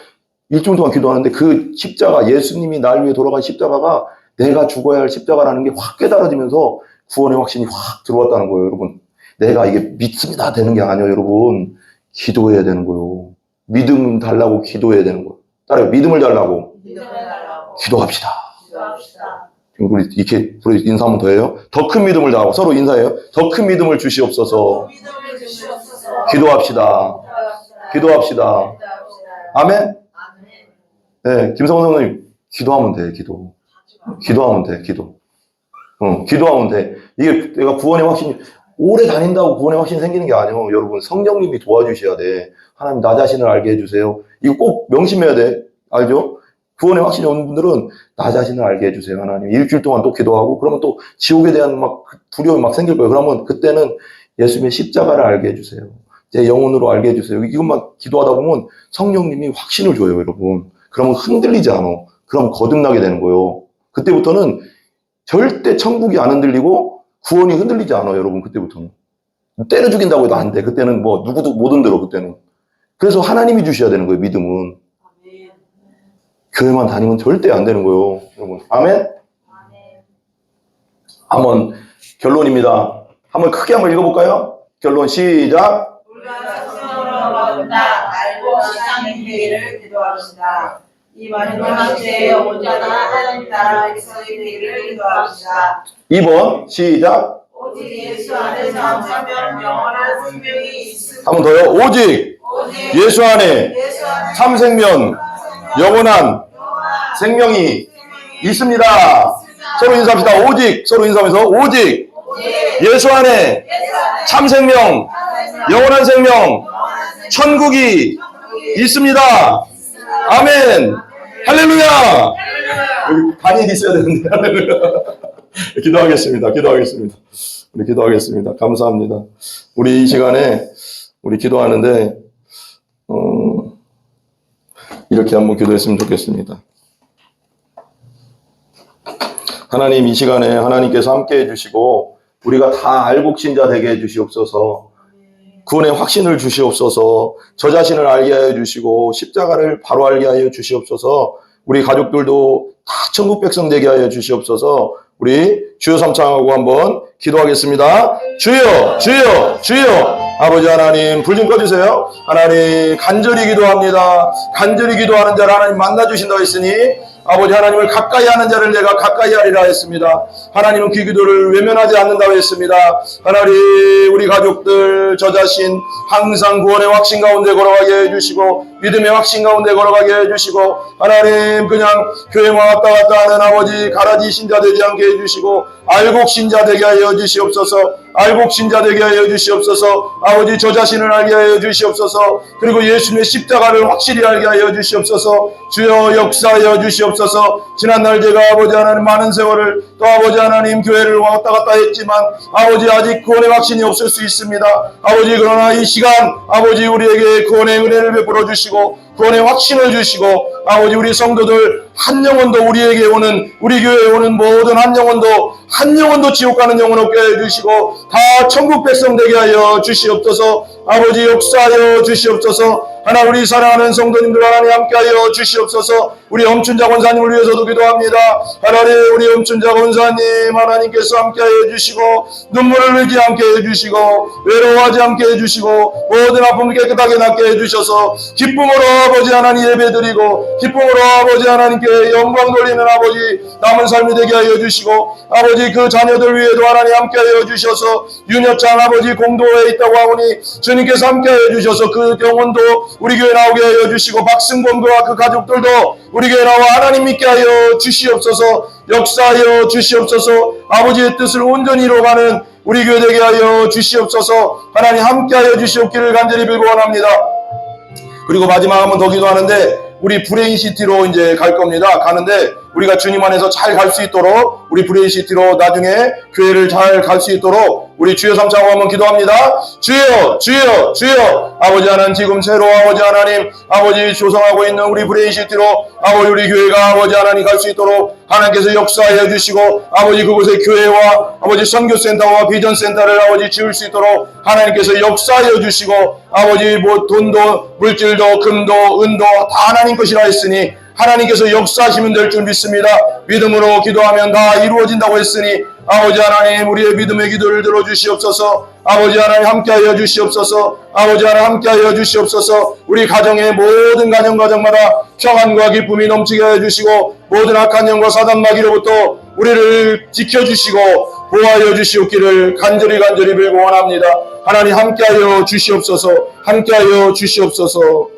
일주일 동안 기도하는데 그 십자가, 예수님이 날 위해 돌아간 십자가가 내가 죽어야 할 십자가라는 게 확 깨달아지면서 구원의 확신이 확 들어왔다는 거예요, 여러분. 내가 이게 믿습니다 되는 게 아니에요, 여러분. 기도해야 되는 거예요. 믿음 달라고 기도해야 되는 거예요. 따라요. 믿음을 달라고 믿음을 달라고 기도합시다. 기도합시다. 우리 이렇게 우리 인사 한번 더 해요. 더 큰 믿음을 달라고 서로 인사해요. 더 큰 믿음을 주시옵소서. 믿음을 주시옵소서. 기도합시다. 기도합시다. 아멘. 네, 김성원 선생님 기도하면 돼. 기도하면 돼. 기도하면 돼. 이게 내가 구원의 확신이 오래 다닌다고 구원의 확신이 생기는 게 아니에요. 여러분 성령님이 도와주셔야 돼. 하나님 나 자신을 알게 해주세요. 이거 꼭 명심해야 돼. 알죠? 구원의 확신이 오는 분들은 나 자신을 알게 해주세요. 하나님 일주일 동안 또 기도하고 그러면 또 지옥에 대한 막 두려움이 막 생길 거예요. 그러면 그때는 예수님의 십자가를 알게 해주세요. 제 영혼으로 알게 해주세요. 이것만 기도하다 보면 성령님이 확신을 줘요, 여러분. 그러면 흔들리지 않아. 그럼 거듭나게 되는 거예요. 그때부터는 절대 천국이 안 흔들리고 구원이 흔들리지 않아, 여러분. 그때부터는. 때려 죽인다고 해도 안 돼. 그때는 뭐 누구도 못 흔들어, 그때는. 그래서 하나님이 주셔야 되는 거예요, 믿음은. 교회만 다니면 절대 안 되는 거예요, 여러분. 아멘? 한번 결론입니다. 한번 크게 한번 읽어볼까요? 결론 시작. 우리가 성령으로 얻다 알고 세상의 되기를 기도합시다. 이 마지막 시대에 온전한 하나님 나라 백성이 되기를 기도합시다. 2번 시작. 오직 예수 안에서 참여한 영원한 생명이 있습니다. 한번 더요. 오직 예수 안에 예수 안에 참생명 영원한 생명이 있습니다. 서로 인사합시다. 오직 서로 인사하면서 오직 예수 안에 참생명 영원한 생명 천국이 있습니다. 아멘. 할렐루야. 여기 반인이 있어야 되는데. 할렐루야. 기도하겠습니다. 우리 기도하겠습니다. 감사합니다. 우리 이 시간에 우리 기도하는데 이렇게 한번 기도했으면 좋겠습니다. 하나님, 이 시간에 하나님께서 함께 해주시고 우리가 다 알곡신자 되게 해주시옵소서. 구원의 확신을 주시옵소서. 저 자신을 알게 하여 주시고 십자가를 바로 알게 하여 주시옵소서. 우리 가족들도 다 천국 백성 되게 하여 주시옵소서. 우리 주여 삼창하고 한번 기도하겠습니다. 주여, 주여, 주여. 아버지 하나님, 불 좀 꺼주세요. 하나님, 간절히 기도합니다. 간절히 기도하는 자를 하나님 만나주신다고 했으니 아버지 하나님을 가까이 하는 자를 내가 가까이 하리라 했습니다. 하나님은 그 기도를 외면하지 않는다고 했습니다. 하나님, 우리 가족들, 저 자신 항상 구원의 확신 가운데 걸어가게 해주시고 믿음의 확신 가운데 걸어가게 해주시고 하나님, 그냥 교회만 왔다 갔다 하는 아버지 가라지 신자 되지 않게 해주시고 알곡 신자 되게 하여 주시옵소서. 알곡 신자 되게 하여 주시옵소서. 아버지, 저 자신을 알게 하여 주시옵소서. 그리고 예수님의 십자가를 확실히 알게 하여 주시옵소서. 주여 역사하여 주시옵소서. 지난날 제가 아버지 하나님 많은 세월을 또 아버지 하나님 교회를 왔다 갔다 했지만 아버지 아직 구원의 확신이 없을 수 있습니다. 아버지, 그러나 이 시간 아버지 우리에게 구원의 은혜를 베풀어 주시고 구원의 확신을 주시고 아버지 우리 성도들 한 영혼도 우리에게 오는 우리 교회에 오는 모든 한 영혼도 지옥 가는 영혼 없게 해주시고 다 천국 백성 되게 하여 주시옵소서. 아버지 역사하여 주시옵소서. 하나 우리 사랑하는 성도님들 하나님 함께하여 주시옵소서. 우리 엄춘자 권사님을 위해서도 기도합니다. 하나님, 우리 엄춘자 권사님 하나님께서 함께하여 주시고 눈물을 흘리지 않게 해주시고 외로워하지 않게 해주시고 모든 아픔을 깨끗하게 낫게 해주셔서 기쁨으로 아버지 하나님 예배드리고 기쁨으로 아버지 하나님께 영광 돌리는 아버지 남은 삶이 되게 하여 주시고 아버지 그 자녀들 위에도 하나님 함께하여 주셔서 윤여찬 아버지 공도에 있다고 하오니 주님께서 함께하여 주셔서 그 영혼도 우리 교회 나오게 하여 주시고 박승범과 그 가족들도 우리 교회 나와 하나님 믿게 하여 주시옵소서. 역사하여 주시옵소서. 아버지의 뜻을 온전히 이루어가는 우리 교회 되게 하여 주시옵소서. 하나님 함께하여 주시옵기를 간절히 빌고 원합니다. 그리고 마지막 한번 더 기도하는데 우리 브레인시티로 이제 갈 겁니다. 가는데 우리가 주님 안에서 잘 갈 수 있도록 우리 브레이시티로 나중에 교회를 잘 갈 수 있도록 우리 주여 삼창하고 한번 기도합니다. 주여 주여 주여 아버지 하나님 지금 새로 아버지 하나님 아버지 조성하고 있는 우리 브레이시티로 아버지 우리 교회가 아버지 하나님 갈 수 있도록 하나님께서 역사해 주시고 아버지 그곳에 교회와 아버지 선교센터와 비전센터를 아버지 지을 수 있도록 하나님께서 역사해 주시고 아버지 뭐 돈도 물질도 금도 은도 다 하나님 것이라 했으니 하나님께서 역사하시면 될 줄 믿습니다. 믿음으로 기도하면 다 이루어진다고 했으니 아버지 하나님 우리의 믿음의 기도를 들어주시옵소서. 아버지 하나님 함께하여 주시옵소서. 아버지 하나님 함께하여 주시옵소서. 우리 가정의 모든 가정마다 평안과 기쁨이 넘치게 해주시고 모든 악한 영과 사단 마귀로부터 우리를 지켜주시고 보호하여 주시옵기를 간절히 빌고 원합니다. 하나님 함께하여 주시옵소서. 함께하여 주시옵소서.